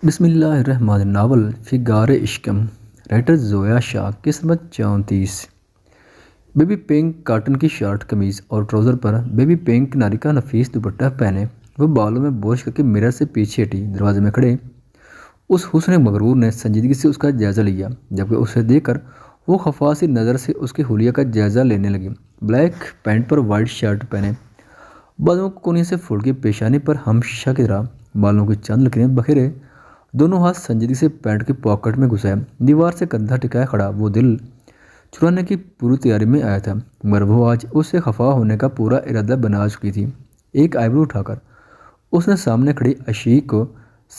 بسم اللہ الرحمن ناول فگار عشقم رائٹر زویا شاہ قسمت 34 بیبی پنک کاٹن کی شرٹ قمیض اور ٹراؤزر پر بیبی پنک کناری کا نفیس دوپٹہ پہنے وہ بالوں میں بوجھ کر کے مرر سے پیچھے ہٹی۔ دروازے میں کھڑے اس حسن مغرور نے سنجیدگی سے اس کا جائزہ لیا، جبکہ اسے دیکھ کر وہ خفا سی نظر سے اس کے حلیہ کا جائزہ لینے لگی۔ بلیک پینٹ پر وائٹ شرٹ پہنے، بازوؤں کو کونی سے پھوڑ کے پیشانی پر ہمیشہ کی طرح بالوں کی چند لکیریں بکھیرے، دونوں ہاتھ سنجیدگی سے پینٹ کے پاکٹ میں گھسائے، دیوار سے کندھا ٹکائے کھڑا۔ وہ دل چرانے کی پوری تیاری میں آیا تھا، مگر وہ آج اس سے خفا ہونے کا پورا ارادہ بنا چکی تھی۔ ایک آئی برو اٹھا کر اس نے سامنے کھڑی عشیق کو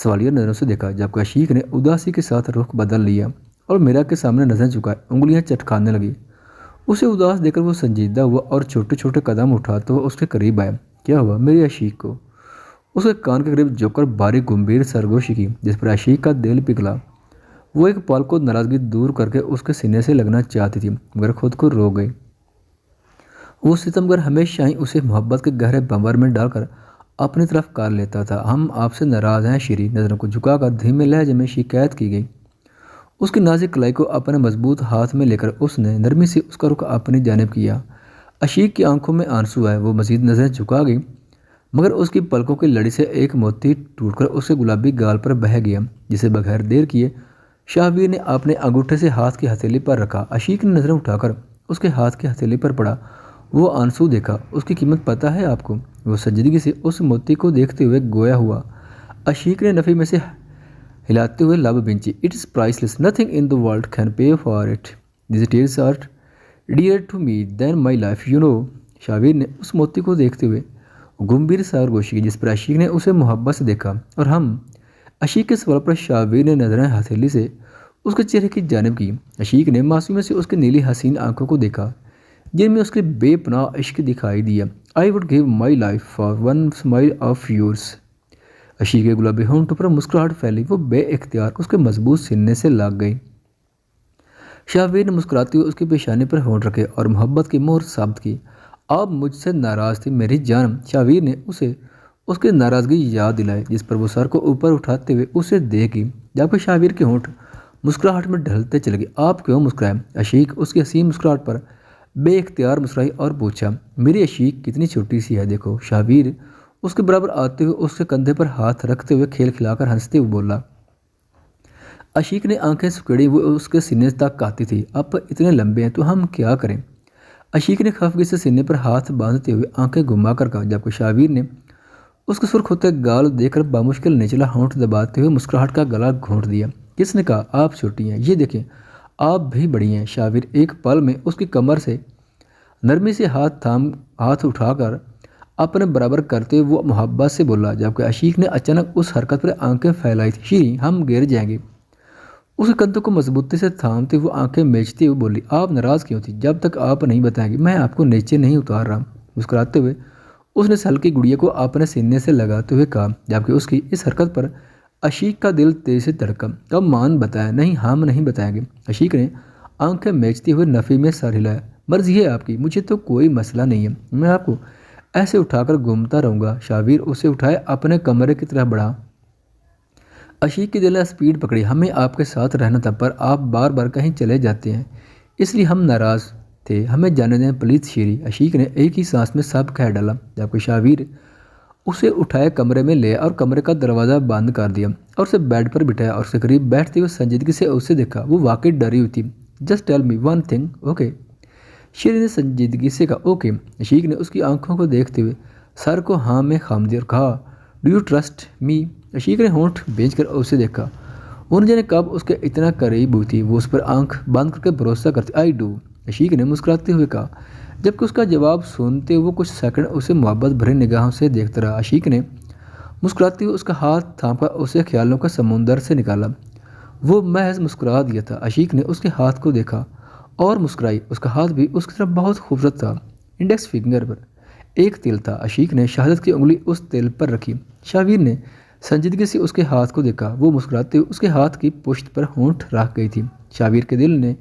سوالیہ نظروں سے دیکھا، جبکہ عشیق نے اداسی کے ساتھ رخ بدل لیا اور میرا کے سامنے نظریں جھکائے انگلیاں چٹکانے لگی۔ اسے اداس دیکھ کر وہ سنجیدہ ہوا اور چھوٹے چھوٹے قدم اٹھاتے ہوئے اس کے قریب آیا۔ کیا ہوا؟ میری عشیق کو اس کے کان کے قریب جھک کر باریک گمبھیر سرگوشی کی، جس پر عشیق کا دل پگھلا۔ وہ ایک پل کو ناراضگی دور کر کے اس کے سینے سے لگنا چاہتی تھی، مگر خود کو روک گئی۔ وہ ستمگر ہمیشہ ہی اسے محبت کے گہرے بھنور میں ڈال کر اپنی طرف کر لیتا تھا۔ ہم آپ سے ناراض ہیں شیری، نظروں کو جھکا کر دھیمے لہجے میں شکایت کی گئی۔ اس کی نازک کلائی کو اپنے مضبوط ہاتھ میں لے کر اس نے نرمی سے اس کا رخ اپنی جانب کیا۔ عشیق کی آنکھوں میں آنسو آئے، وہ مزید نظریں جھکا گئی، مگر اس کی پلکوں کی لڑی سے ایک موتی ٹوٹ کر اس کے گلابی گال پر بہہ گیا، جسے بغیر دیر کیے شاہویر نے اپنے انگوٹھے سے ہاتھ کی ہتھیلی پر رکھا۔ عشیق نے نظریں اٹھا کر اس کے ہاتھ کی ہتھیلی پر پڑا۔ وہ آنسو دیکھا، اس کی قیمت پتہ ہے آپ کو؟ وہ سنجیدگی سے اس موتی کو دیکھتے ہوئے گویا ہوا۔ عشیق نے نفی میں سے ہلاتے ہوئے لب بھینچی۔ It is priceless, nothing in the world can pay for it, these tears are dear to me than my life you know. Shahveer نے اس موتی کو دیکھتے ہوئے گمبھیر سرگوشی کی، جس پر عشیق نے اسے محبت سے دیکھا۔ اور ہم؟ عشیق کے سوال پر شاہویر نے نظریں ہتھیلی سے اس کے چہرے کی جانب کی۔ عشیق نے معصومی سے اس کی نیلی حسین آنکھوں کو دیکھا، جن میں اس کے بے پناہ عشق دکھائی دیا۔ I would give my life for one smile of yours. عشیق کے گلابی ہونٹوں پر مسکراہٹ پھیلی، وہ بے اختیار اس کے مضبوط سینے سے لگ گئی۔ شاہویر نے مسکراتے ہوئے اس کی پیشانی پر ہونٹ رکھے اور محبت کی مہر ثابت کی۔ آپ مجھ سے ناراض تھی میری جان؟ شاہویر نے اسے اس کی ناراضگی یاد دلائی، جس پر وہ سر کو اوپر اٹھاتے ہوئے اسے دیکھی، جبکہ شاہویر کے ہونٹ مسکراہٹ میں ڈھلتے چلے گئے۔ آپ کیوں مسکرائے؟ عشیق اس کی حسین مسکراہٹ پر بے اختیار مسکرائی اور پوچھا۔ میری عشیق کتنی چھوٹی سی ہے دیکھو۔ شاہویر اس کے برابر آتے ہوئے اس کے کندھے پر ہاتھ رکھتے ہوئے کھیل کھلا کر ہنستے ہوئے بولا۔ عشیق نے آنکھیں سکیڑی، وہ اس کے سینے تک آتی تھی۔ اب اتنے لمبے ہیں تو ہم کیا کریں؟ عشیق نے خفگی سے سینے پر ہاتھ باندھتے ہوئے آنکھیں گھما کر کہا، جبکہ شاہویر نے اس کے سرخ ہوتے گال دیکھ کر بامشکل نچلا ہونٹ دباتے ہوئے مسکراہٹ کا گلا گھونٹ دیا۔ کس نے کہا آپ چھوٹی ہیں؟ یہ دیکھیں آپ بھی بڑی ہیں۔ شاہویر ایک پل میں اس کی کمر سے نرمی سے ہاتھ اٹھا کر اپنے برابر کرتے ہوئے وہ محبت سے بولا، جبکہ عشیق نے اچانک اس حرکت پر آنکھیں پھیلائی تھی۔ شیری ہم گر جائیں گے۔ اس کے کندھوں کو مضبوطی سے تھامتے ہوئے آنکھیں میچتے ہوئے بولی، آپ ناراض کیوں تھی؟ جب تک آپ نہیں بتائیں گے میں آپ کو نیچے نہیں اتار رہا۔ مسکراتے ہوئے اس نے ہلکی گڑیا کو اپنے سینے سے لگاتے ہوئے کہا، جبکہ اس کی اس حرکت پر عشیق کا دل تیز سے دھڑکا۔ اب مان بتائیں۔ نہیں ہم نہیں بتائیں گے۔ عشیق نے آنکھیں میچتے ہوئے نفی میں سر ہلایا۔ مرضی ہے آپ کی، مجھے تو کوئی مسئلہ نہیں ہے، میں آپ کو ایسے اٹھا کر گھومتا رہوں گا۔ شاہویر اسے اٹھائے اپنے کمرے کی طرف بڑھا۔ عشیق کی دل نے اسپیڈ پکڑی۔ ہمیں آپ کے ساتھ رہنا تھا، پر آپ بار بار کہیں چلے جاتے ہیں، اس لیے ہم ناراض تھے، ہمیں جانے دیں پلیز شیری۔ عشیق نے ایک ہی سانس میں سب کہہ ڈالا، جبکہ شاہویر اسے اٹھائے کمرے میں لے اور کمرے کا دروازہ بند کر دیا اور اسے بیڈ پر بٹھایا اور اس کے قریب بیٹھتے ہوئے سنجیدگی سے اسے دیکھا۔ وہ واقعی ڈری ہوئی تھی۔ Just tell me one thing okay? Sheri نے سنجیدگی سے کہا اوکے۔ عشیق نے اس کی آنکھوں کو دیکھتے ہوئے سر کو ہاں میں خام دیا اور کہا، ڈو یو ٹرسٹ می؟ عشیق نے ہونٹ بھینچ کر اسے دیکھا، وہ نہ جانے کب اس کے اتنا قریب ہوئی تھی۔ وہ اس پر آنکھ بند کر کے بھروسہ کرتی۔ آئی ڈو، عشیق نے مسکراتے ہوئے کہا، جبکہ اس کا جواب سنتے ہوئے وہ کچھ سیکنڈ اسے محبت بھرے نگاہوں سے دیکھتا رہا۔ عشیق نے مسکراتے ہوئے اس کا ہاتھ تھام کر اسے خیالوں کا سمندر سے نکالا۔ وہ محض مسکرا دیا تھا۔ عشیق نے اس کے ہاتھ کو دیکھا اور مسکرائی۔ اس کا ہاتھ بھی اس کی طرف بہت خوبصورت تھا۔ انڈیکس فنگر پر ایک تل تھا۔ عشیق نے شہادت کی انگلی اس تل پر رکھی۔ شاہویر نے سنجیدگی سے اس کے ہاتھ کو دیکھا، وہ مسکراتے ہوئے اس کے ہاتھ کی پشت پر ہونٹ رکھ گئی تھی۔ شاہویر کے دل نے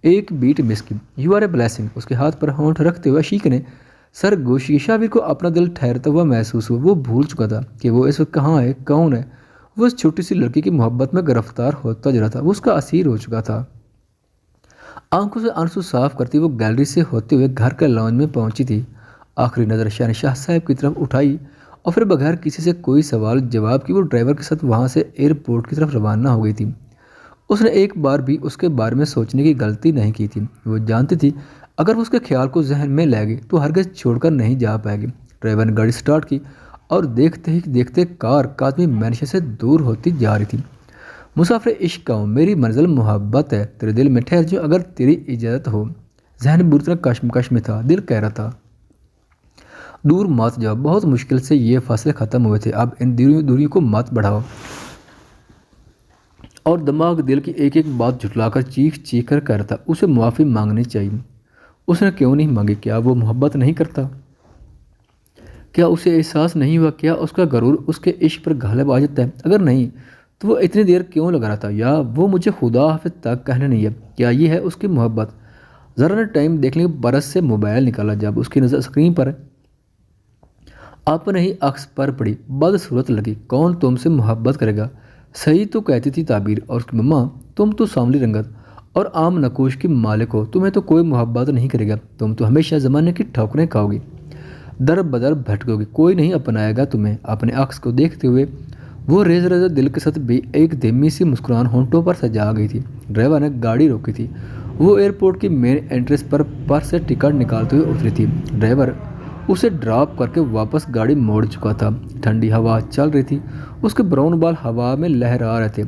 ایک بیٹ مس کی۔ You are a blessing. اس کے ہاتھ پر ہونٹ رکھتے ہوئے عشیق نے سر گوشی کی۔ شاہویر کو اپنا دل ٹھہرتا ہوا محسوس ہوا۔ وہ بھول چکا تھا کہ وہ اس وقت کہاں ہے، کون ہے۔ وہ اس چھوٹی سی لڑکی کی محبت میں گرفتار ہوتا جا رہا تھا، وہ اس کا اسیر ہو چکا تھا۔ آنکھوں سے آنسو صاف کرتی وہ گیلری سے ہوتے ہوئے گھر کے لانج میں پہنچی تھی، آخری نظر شہنشاہ صاحب کی طرف اٹھائی اور پھر بغیر کسی سے کوئی سوال جواب کی وہ ڈرائیور کے ساتھ وہاں سے ایئرپورٹ کی طرف روانہ ہو گئی تھی۔ اس نے ایک بار بھی اس کے بارے میں سوچنے کی غلطی نہیں کی تھی، وہ جانتی تھی اگر وہ اس کے خیال کو ذہن میں لے گی تو ہرگز چھوڑ کر نہیں جا پائے گی۔ ڈرائیور نے گاڑی سٹارٹ کی اور دیکھتے ہی دیکھتے کار کاظمی مینشن سے دور ہوتی جا رہی تھی۔ مسافر عشق ہوں، میری منزل محبت ہے، تیرے دل میں ٹھہر جو اگر تیری اجازت ہو۔ ذہن بری طرح کشمکش میں تھا، دل کہہ رہا تھا دور مت جاؤ، بہت مشکل سے یہ فاصلے ختم ہوئے تھے، اب ان دوریوں کو مت بڑھاؤ۔ اور دماغ دل کی ایک ایک بات جھٹلا کر چیخ چیخ کر کہہ رہا تھا اسے معافی مانگنی چاہیے۔ اس نے کیوں نہیں مانگی؟ کیا وہ محبت نہیں کرتا؟ کیا اسے احساس نہیں ہوا؟ کیا اس کا غرور اس کے عشق پر غالب آ جاتا ہے؟ اگر نہیں تو وہ اتنی دیر کیوں لگا رہا تھا؟ یا وہ مجھے خدا حافظ تک کہنے نہیں ہے؟ کیا یہ ہے اس کی محبت؟ ذرا نے ٹائم دیکھنے کے برس سے موبائل نکالا، جب اس کی نظر اسکرین پر اپنے ہی عکس پر پڑی، بدصورت لگی۔ کون تم سے محبت کرے گا؟ صحیح تو کہتی تھی تعبیر اور اس کی مما، تم تو سانولی رنگت اور عام نقوش کی مالک ہو، تمہیں تو کوئی محبت نہیں کرے گا، تم تو ہمیشہ زمانے کی ٹھوکریں کھاؤ گی، در بدر بھٹکو گی، کوئی نہیں اپنائے گا تمہیں۔ اپنے عکس کو دیکھتے ہوئے وہ ریزہ ریزہ دل کے ساتھ بھی ایک دھیمی سی مسکران ہونٹوں پر سجا گئی تھی۔ ڈرائیور نے گاڑی روکی تھی، وہ ایئرپورٹ کی مین انٹرنس پر سے ٹکٹ نکالتے ہوئے اتری تھی۔ ڈرائیور اسے ڈراپ کر کے واپس گاڑی موڑ چکا تھا۔ ٹھنڈی ہوا چل رہی تھی، اس کے براؤن بال ہوا میں لہرا رہے تھے۔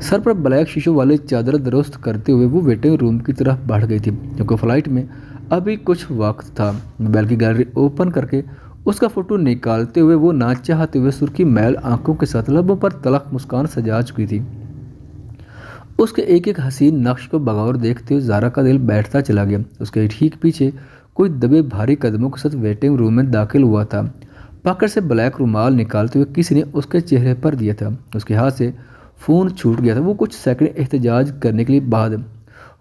سر پر بلیک شیشوں والی چادر درست کرتے ہوئے وہ ویٹنگ روم کی طرف بڑھ گئی تھی، کیونکہ فلائٹ میں ابھی کچھ وقت تھا۔ موبائل کی گیلری اوپن کر کے اس کا فوٹو نکالتے ہوئے وہ نہ چاہتے ہوئے سرخی میل آنکھوں کے ساتھ لبوں پر تلخ مسکان سجا چکی تھی۔ اس کے ایک ایک حسین نقش کو بغور دیکھتے ہوئے زارا کا دل بیٹھتا چلا گیا۔ اس کے ٹھیک پیچھے کوئی دبے بھاری قدموں کے ساتھ ویٹنگ روم میں داخل ہوا تھا۔ پاکٹ سے بلیک رومال نکالتے ہوئے کسی نے اس کے چہرے پر دیا تھا۔ اس کے ہاتھ سے فون چھوٹ گیا تھا، وہ کچھ سیکنڈ احتجاج کرنے کے لیے بعد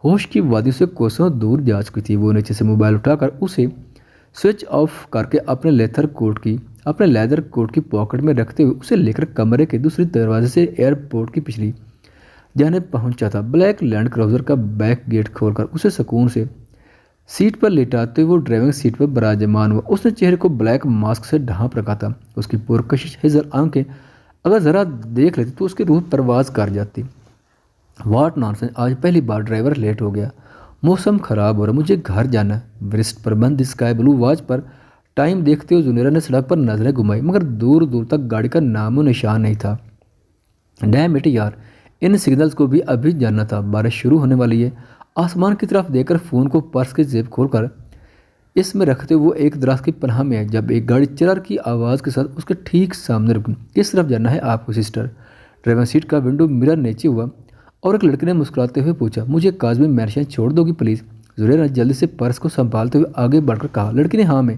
ہوش کی وادی سے کوسوں دور جا چکی تھی۔ وہ نیچے سے موبائل اٹھا کر اسے سوئچ آف کر کے اپنے لیدر کوٹ کی پاکٹ میں رکھتے ہوئے اسے لے کر کمرے کے دوسری دروازے سے ایئرپورٹ کی پچھلی جانب پہنچا تھا۔ بلیک لینڈ کروزر کا بیک گیٹ کھول کر اسے سکون سے سیٹ پر لیٹاتے ہوئے وہ ڈرائیونگ سیٹ پر براجمان ہوا۔ اس نے چہرے کو بلیک ماسک سے ڈھانپ رکھا تھا۔ اس کی پرکشش ہزر آنکھیں اگر ذرا دیکھ لیتی تو اس کی روح پرواز کر جاتی۔ واٹ نانسنس، آج پہلی بار ڈرائیور لیٹ ہو گیا، موسم خراب ہو رہا، مجھے گھر جانا ہے۔ ورسٹ پر بند اسکائی بلو واچ پر ٹائم دیکھتے ہوئے زنیرا نے سڑک پر نظریں گھمائی، مگر دور دور تک گاڑی کا نام و نشان نہیں تھا۔ ڈیم اٹ یار، ان سگنلز کو بھی ابھی جاننا تھا، بارش شروع ہونے والی ہے۔ آسمان کی طرف دیکھ کر فون کو پرس کے زیب کھول کر اس میں رکھتے وہ ایک درخت کی پناہ میں ہے، جب ایک گاڑی چرر کی آواز کے ساتھ اس کے ٹھیک سامنے رکی۔ کس طرف جانا ہے آپ کو سسٹر؟ ڈرائیور سیٹ کا ونڈو مرر نیچے ہوا اور ایک لڑکے نے مسکراتے ہوئے پوچھا، مجھے کاظمی مینشن چھوڑ دو گی پلیز؟ زنیرا نے جلدی سے پرس کو سنبھالتے ہوئے آگے بڑھ کر کہا۔ لڑکی نے ہاں میں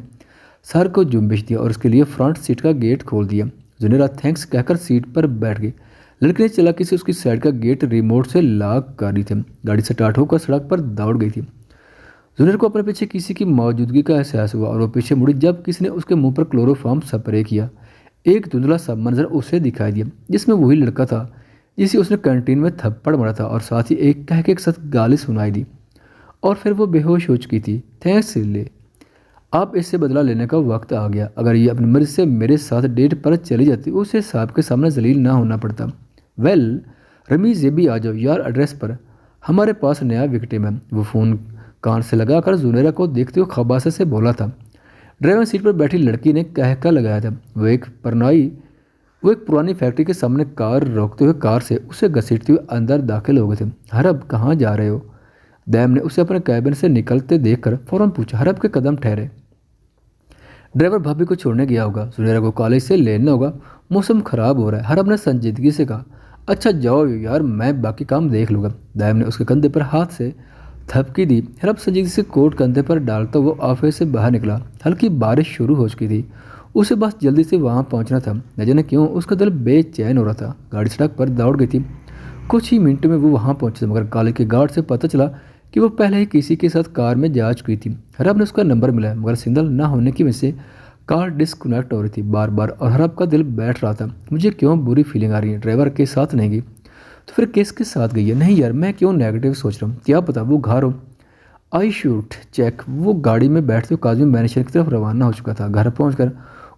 سر کو جنبش دیا اور اس کے لیے فرنٹ سیٹ کا گیٹ کھول دیا۔ زنیرا تھینکس کہہ کر سیٹ پر بیٹھ گئی۔ لڑکی نے چلاکی سے اس کی سائڈ کا گیٹ ریموٹ سے لاک کر دی تھی۔ گاڑی سٹارٹ ہو کر سڑک پر دوڑ گئی تھی۔ زنیرا کو اپنے پیچھے کسی کی موجودگی کا احساس ہوا اور وہ پیچھے مڑی جب کسی نے اس کے منہ پر کلوروفارم سپرے کیا۔ ایک دھندلا سا منظر اسے دکھائی دیا جس میں وہی لڑکا تھا جسے اس نے کینٹین میں تھپڑ مارا تھا اور ساتھ ہی ایک کہکے کے ساتھ گالی سنائی دی، اور پھر وہ بے ہوش ہو چکی تھی۔ تھینکس لے، اب اس سے بدلہ لینے کا وقت آ گیا۔ اگر یہ اپنی مرضی سے میرے ساتھ ڈیٹ پر چلی جاتی اسے صاحب کے سامنے ذلیل نہ ہونا پڑتا۔ ویل رمیز، یہ بھی آ جاؤ یار ایڈریس پر، ہمارے پاس نیا وکٹم ہے۔ وہ فون کان سے لگا کر زنیرا کو دیکھتے ہوئے خباثت سے بولا تھا۔ ڈرائیور سیٹ پر بیٹھی لڑکی نے کہکا لگایا تھا۔ وہ ایک پرانی فیکٹری کے سامنے کار روکتے ہوئے کار سے اسے گھسیٹتے ہوئے اندر داخل ہو گئے تھے۔ حرب کہاں جا رہے ہو؟ دیم نے اسے اپنے کیبن سے نکلتے دیکھ کر فوراً پوچھا۔ حرب کے قدم ٹھہرے۔ ڈرائیور بھابھی کو چھوڑنے گیا ہوگا، زنیرا کو کالج سے لینا ہوگا، موسم خراب ہو رہا ہے، حرب نے سنجیدگی سے کہا۔ اچھا جاؤ یار، میں باقی کام دیکھ لوں گا۔ دائم نے اس کے کندھے پر ہاتھ سے تھپکی دی۔ حرب سنجیدگی سے کوٹ کندھے پر ڈالتا وہ آفس سے باہر نکلا۔ ہلکی بارش شروع ہو چکی تھی، اسے بس جلدی سے وہاں پہنچنا تھا۔ نہ جانے کیوں اس کا دل بے چین ہو رہا تھا۔ گاڑی سڑک پر دوڑ گئی تھی۔ کچھ ہی منٹ میں وہ وہاں پہنچے تھے، مگر کالج کے گارڈ سے پتہ چلا کہ وہ پہلے ہی کسی کے ساتھ کار میں جا چکی تھی۔ حرب نے اس کا نمبر ملا، مگر سگنل نہ ہونے کی وجہ سے کار ڈسکنیکٹ ہو رہی تھی بار بار اور حرب کا دل بیٹھ رہا تھا۔ مجھے کیوں بری فیلنگ آ رہی ہے، ڈرائیور کے ساتھ نہیں گئی تو پھر کس کے ساتھ گئی ہے؟ نہیں یار، میں کیوں نیگیٹو سوچ رہا ہوں، کیا پتا وہ گھر ہو۔ آئی شوٹ چیک۔ وہ گاڑی میں بیٹھتے ہوئے کاظم مینیجر کی طرف روانہ ہو چکا تھا۔ گھر پہنچ کر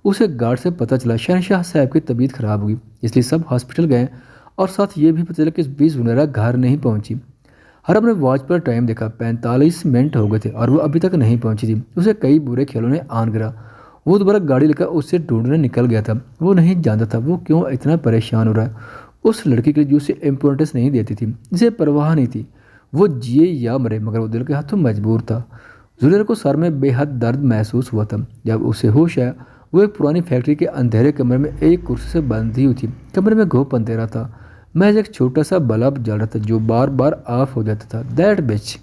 اسے گارڈ سے پتہ چلا شہنشاہ صاحب کی طبیعت خراب ہوگی، اس لیے سب ہاسپٹل گئے اور ساتھ یہ بھی پتہ چلا کہ 20 زنیرہ گھر نہیں پہنچی۔ حرب نے واچ پر ٹائم دیکھا، 45 منٹ ہو گئے تھے اور وہ ابھی تک نہیں پہنچی تھی۔ اسے کئی برے خیالوں نے آن گرا۔ وہ دوبارہ گاڑی لے کر اسے ڈھونڈنے نکل گیا تھا۔ وہ نہیں جانتا تھا وہ کیوں اتنا پریشان ہو رہا ہے اس لڑکی کے لیے جو اسے امپورٹنس نہیں دیتی تھی، جسے پرواہ نہیں تھی وہ جیے یا مرے، مگر وہ دل کے ہاتھوں مجبور تھا۔ زنیرہ کو سر میں بے حد درد محسوس ہوا تھا۔ جب اسے ہوش آیا وہ ایک پرانی فیکٹری کے اندھیرے کمرے میں ایک کرسی سے بندھی ہوئی تھی۔ کمرے میں گھوپ اندھیرا تھا، محض ایک چھوٹا سا بلب جل رہا تھا جو بار بار آف ہو جاتا تھا۔ دیٹ بچ!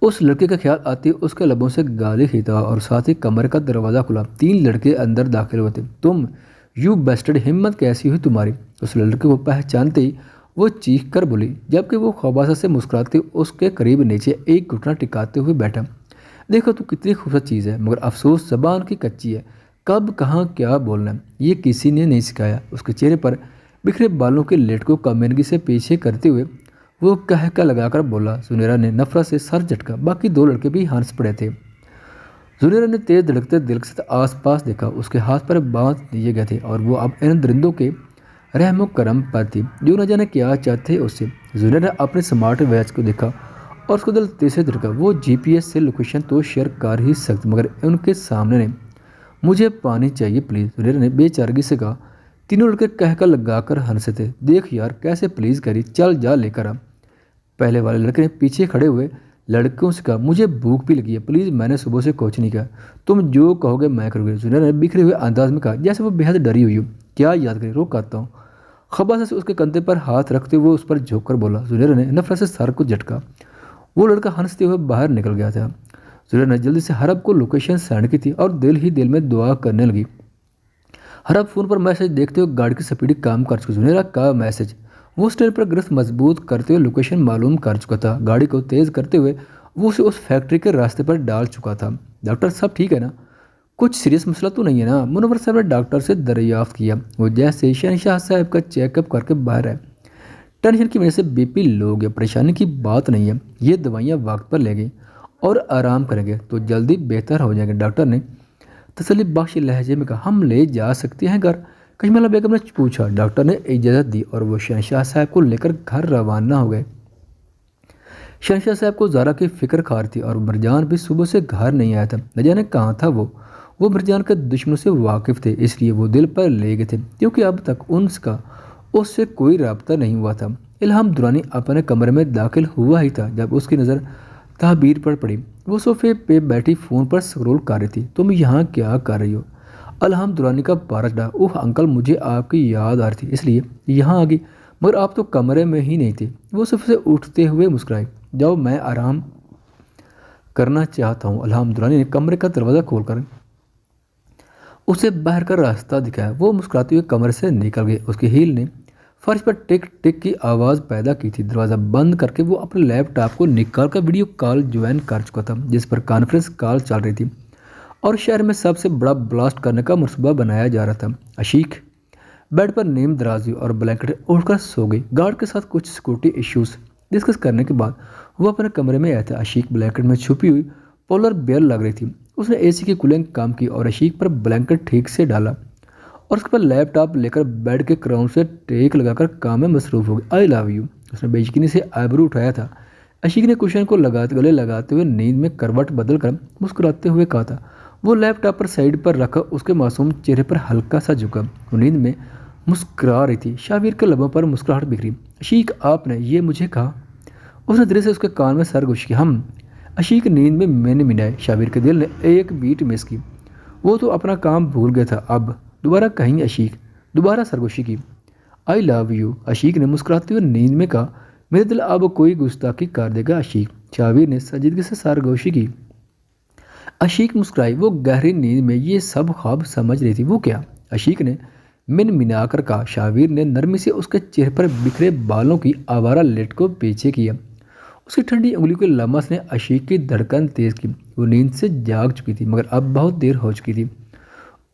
اس لڑکے کا خیال آتے ہی اس کے لبوں سے گالی کھیتا اور ساتھ ہی کمرے کا دروازہ کھلا۔ 3 لڑکے اندر داخل ہوئے تھے۔ تم یو بیسٹڈ، ہمت کیسی ہوئی تمہاری؟ اس لڑکے کو پہچانتے ہی وہ چیخ کر بولی، جبکہ وہ خباثت سے مسکراتے اس کے قریب نیچے ایک گھٹنا ٹکاتے ہوئے بیٹھا۔ دیکھو تو کتنی خوبصورت چیز ہے، مگر افسوس زبان کی کچی ہے، کب کہاں کیا بولنا ہے یہ کسی نے نہیں سکھایا۔ اس کے چہرے پر بکھرے بالوں کے لیٹ کو کمینگی سے پیچھے کرتے ہوئے وہ کہکا لگا کر بولا۔ زنیرہ نے نفرت سے سر جھٹکا، باقی 2 لڑکے بھی ہنس پڑے تھے۔ زنیرہ نے تیز دھڑکتے دل کے ساتھ آس پاس دیکھا، اس کے ہاتھ پر باندھ دیے گئے تھے اور وہ اب ان درندوں کے رحم و کرم پر تھی جو نہ جانے کیا چاہتے اس سے۔ زنیرہ نے اپنے سمارٹ واچ کو دیکھا اور اس کو دل تیز سے دھڑکا۔ وہ جی پی ایس سے لوکیشن تو شیئر کر ہی سکتے مگر ان کے سامنے نہیں۔ مجھے پانی چاہیے پلیز، زنیرہ نے بے چارگی سے کہا۔ تینوں لڑکے کہکا لگا کر ہنسے تھے۔ دیکھ یار کیسے پلیز کری، چل جا لے کر آ۔ پہلے والے لڑکے نے پیچھے کھڑے ہوئے لڑکوں سے کہا، مجھے بھوک بھی لگی ہے پلیز، میں نے صبح سے کچھ نہیں کہا، تم جو کہو گے میں کروں گی۔ زنیرہ نے بکھرے ہوئے انداز میں کہا جیسے وہ بے حد ڈری ہوئی ہو۔ کیا یاد کرے، روک آتا ہوں۔ خباثت سے اس کے کندھے پر ہاتھ رکھتے ہوئے اس پر جھک کر بولا۔ زنیرہ نے نفرت سے سر کو جھٹکا۔ وہ لڑکا ہنستے ہوئے باہر نکل گیا تھا۔ زنیرہ نے جلدی سے حرب کو لوکیشن سینڈ کی تھی اور دل ہی دل میں دعا کرنے لگی۔ حرب فون پر میسج دیکھتے ہوئے گاڑی کی سپیڈ کام کر چکی۔ زنیرہ کا میسج وہ اسٹیئر پر گرفت مضبوط کرتے ہوئے لوکیشن معلوم کر چکا تھا۔ گاڑی کو تیز کرتے ہوئے وہ اسے اس فیکٹری کے راستے پر ڈال چکا تھا۔ ڈاکٹر صاحب ٹھیک ہے نا؟ کچھ سیریس مسئلہ تو نہیں ہے نا؟ منور صاحب نے ڈاکٹر سے دریافت کیا۔ وہ جیسے شہنشاہ صاحب کا چیک اپ کر کے باہر آئے۔ ٹینشن کی وجہ سے بی پی لو گیا، پریشانی کی بات نہیں ہے، یہ دوائیاں وقت پر لے گئے اور آرام کریں گے تو جلدی بہتر ہو جائیں گے، ڈاکٹر نے تسلی بخش لہجے میں کہا۔ ہم لے جا سکتے ہیں گھر؟ کشمیلا بیگم نے پوچھا۔ ڈاکٹر نے اجازت دی اور وہ شہنشاہ صاحب کو لے کر گھر روانہ ہو گئے۔ شہنشاہ صاحب کو زارا کی فکر خار تھی اور مرجان بھی صبح سے گھر نہیں آیا تھا، نہ جانے کہاں تھا وہ مرجان کے دشمنوں سے واقف تھے، اس لیے وہ دل پر لے گئے تھے کیونکہ اب تک کا اس سے کوئی رابطہ نہیں ہوا تھا۔ الہام درانی اپنے کمرے میں داخل ہوا ہی تھا جب اس کی نظر تعبیر پر پڑی۔ وہ صوفے پہ بیٹھی فون پر سکرول کر رہی تھی۔ تم یہاں کیا کر رہی ہو؟ الہام درانی کا پارا چڑھا۔ اوہ انکل، مجھے آپ کی یاد آ رہی تھی اس لیے یہاں آ گئی، مگر آپ تو کمرے میں ہی نہیں تھے۔ وہ صوفے سے اٹھتے ہوئے مسکرائے۔ جاؤ، میں آرام کرنا چاہتا ہوں۔ الہام درانی نے کمرے کا دروازہ کھول کر اسے باہر کا راستہ دکھایا۔ وہ مسکراتے ہوئے کمرے سے نکل گئے۔ اس کی ہیل نے فرش پر ٹک ٹک کی آواز پیدا کی تھی۔ دروازہ بند کر کے وہ اپنے لیپ ٹاپ کو نکال کر ویڈیو کال جوائن کر چکا تھا جس پر کانفرنس کال چل رہی تھی اور شہر میں سب سے بڑا بلاسٹ کرنے کا منصوبہ بنایا جا رہا تھا۔ عشیق بیڈ پر نیم دراز ہوئی اور بلینکٹ اڑ کر سو گئی۔ گارڈ کے ساتھ کچھ سیکورٹی ایشوز ڈسکس کرنے کے بعد وہ اپنے کمرے میں آیا تھا۔ عشیق بلینکٹ میں چھپی ہوئی پولر بیئر لگ رہی تھی۔ اس نے اے سی کی کولنگ کام کی اور عشیق پر بلینکٹ ٹھیک سے ڈالا اور اس کے بعد لیپ ٹاپ لے کر بیڈ کے کراؤن سے ٹیک لگا کر کام میں مصروف ہو گئی۔ آئی لو یو، اس نے بے یقینی سے آئیبرو اٹھایا تھا۔ عشیق نے کوشن کو گلے لگاتے ہوئے نیند میں کروٹ بدل کر مسکراتے ہوئے کہا تھا۔ وہ لیپ ٹاپ پر سائڈ پر رکھا اس کے معصوم چہرے پر ہلکا سا جھکا۔ وہ نیند میں مسکرا رہی تھی۔ شاویر کے لبوں پر مسکراہٹ بکھری۔ عشیق، آپ نے یہ مجھے کہا؟ اس نے دھیرے سے اس کے کان میں سرگوشی کی۔ ہم عشیق نیند میں نے منائے۔ شاویر کے دل نے ایک بیٹ مس کی۔ وہ تو اپنا کام بھول گیا تھا، اب دوبارہ کہیں عشیق دوبارہ سرگوشی کی۔ آئی لو یو، عشیق نے مسکراتے ہوئے نیند میں کہا۔ میرے دل اب کوئی گستاخی کر دے گا عشیق، شاویر نے سنجیدگی سے سرگوشی کی۔ عشیق مسکرائی۔ وہ گہری نیند میں یہ سب خواب سمجھ رہی تھی۔ وہ کیا؟ عشیق نے منا کر کہا۔ شاویر نے نرمی سے اس کے چہرے پر بکھرے بالوں کی آوارہ لٹ کو پیچھے کیا۔ اس کی ٹھنڈی انگلیوں کے لمس نے عشیق کی دھڑکن تیز کی۔ وہ نیند سے جاگ چکی تھی مگر اب بہت دیر ہو چکی تھی۔